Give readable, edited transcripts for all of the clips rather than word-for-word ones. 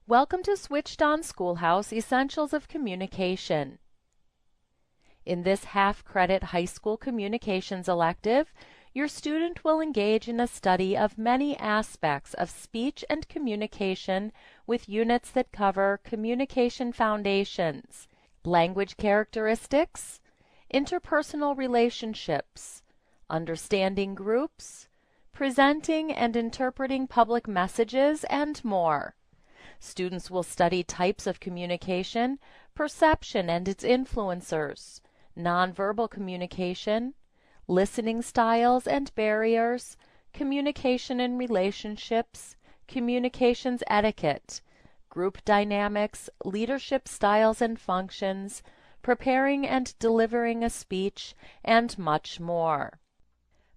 Welcome to Switched On Schoolhouse Essentials of Communication. In this half-credit high school communications elective, your student will engage in a study of many aspects of speech and communication with units that cover communication foundations, language characteristics, interpersonal relationships, understanding groups, presenting and interpreting public messages, and more. Students will study types of communication, perception and its influencers, nonverbal communication, listening styles and barriers, communication in relationships, communications etiquette, group dynamics, leadership styles and functions, preparing and delivering a speech, and much more.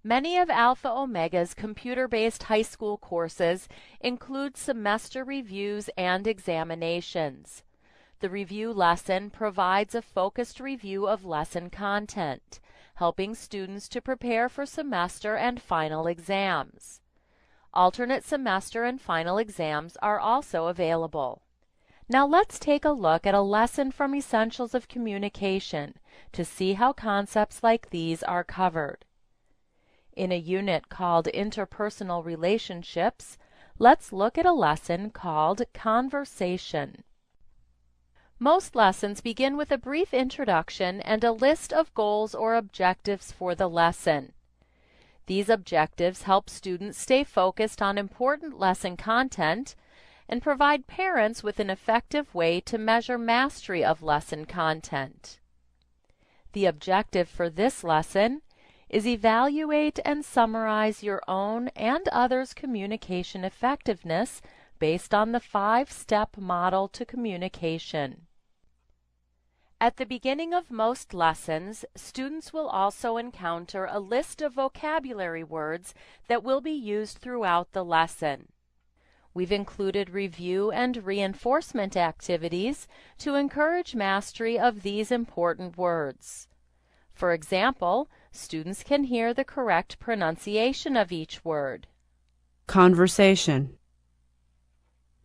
Many of Alpha Omega's computer-based high school courses include semester reviews and examinations. The review lesson provides a focused review of lesson content, helping students to prepare for semester and final exams. Alternate semester and final exams are also available. Now let's take a look at a lesson from Essentials of Communication to see how concepts like these are covered. In a unit called Interpersonal Relationships, let's look at a lesson called Conversation. Most lessons begin with a brief introduction and a list of goals or objectives for the lesson. These objectives help students stay focused on important lesson content and provide parents with an effective way to measure mastery of lesson content. The objective for this lesson is evaluate and summarize your own and others' communication effectiveness based on the 5-step model to communication. At the beginning of most lessons, students will also encounter a list of vocabulary words that will be used throughout the lesson. We've included review and reinforcement activities to encourage mastery of these important words. For example, students can hear the correct pronunciation of each word. Conversation.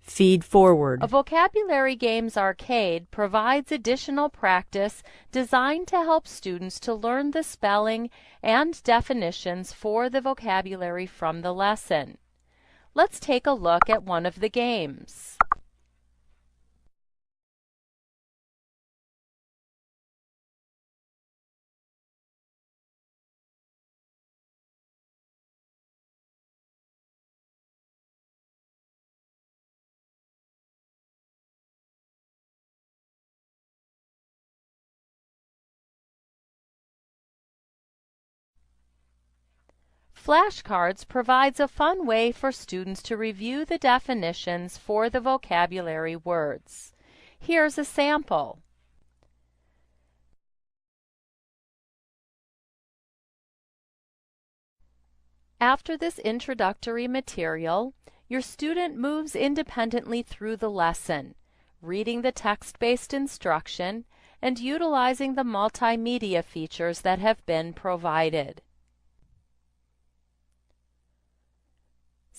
Feed forward. A vocabulary games arcade provides additional practice designed to help students to learn the spelling and definitions for the vocabulary from the lesson. Let's take a look at one of the games. Flashcards provides a fun way for students to review the definitions for the vocabulary words. Here's a sample. After this introductory material, your student moves independently through the lesson, reading the text-based instruction and utilizing the multimedia features that have been provided.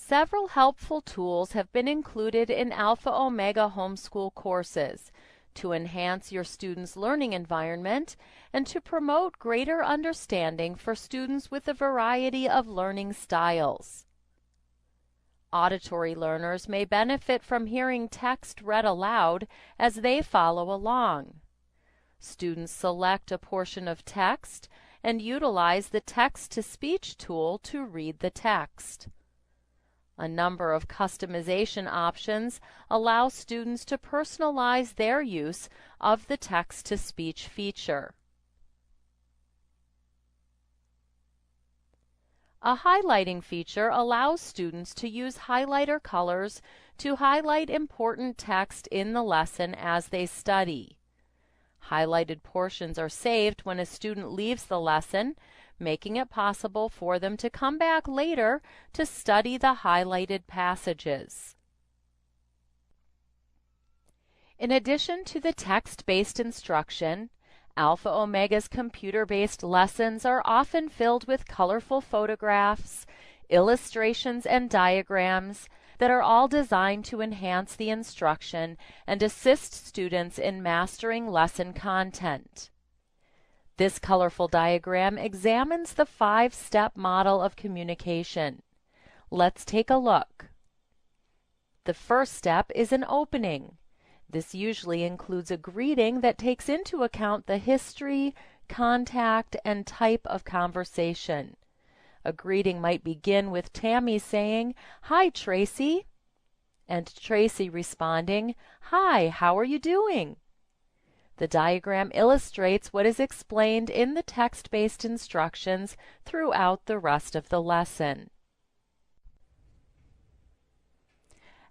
Several helpful tools have been included in Alpha Omega homeschool courses to enhance your students' learning environment and to promote greater understanding for students with a variety of learning styles. Auditory learners may benefit from hearing text read aloud as they follow along. Students select a portion of text and utilize the text-to-speech tool to read the text. A number of customization options allow students to personalize their use of the text-to-speech feature. A highlighting feature allows students to use highlighter colors to highlight important text in the lesson as they study. Highlighted portions are saved when a student leaves the lesson, making it possible for them to come back later to study the highlighted passages. In addition to the text-based instruction, Alpha Omega's computer-based lessons are often filled with colorful photographs, illustrations and diagrams, that are all designed to enhance the instruction and assist students in mastering lesson content. This colorful diagram examines the 5-step model of communication. Let's take a look. The first step is an opening. This usually includes a greeting that takes into account the history, contact, and type of conversation. A greeting might begin with Tammy saying, "Hi, Tracy," and Tracy responding, "Hi, how are you doing?" The diagram illustrates what is explained in the text-based instructions throughout the rest of the lesson.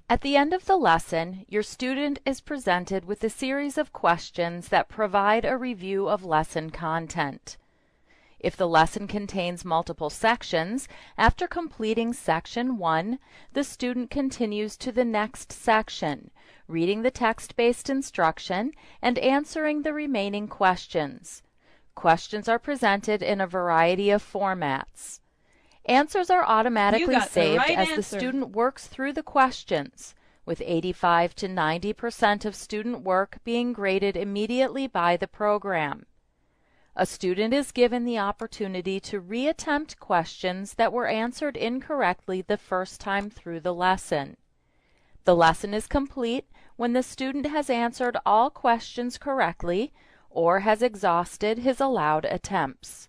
At the end of the lesson, your student is presented with a series of questions that provide a review of lesson content. If the lesson contains multiple sections, after completing section 1, the student continues to the next section, reading the text-based instruction and answering the remaining questions. Questions are presented in a variety of formats. Answers are automatically saved as the student works through the questions, with 85 to 90% of student work being graded immediately by the program. A student is given the opportunity to reattempt questions that were answered incorrectly the first time through the lesson. The lesson is complete when the student has answered all questions correctly or has exhausted his allowed attempts.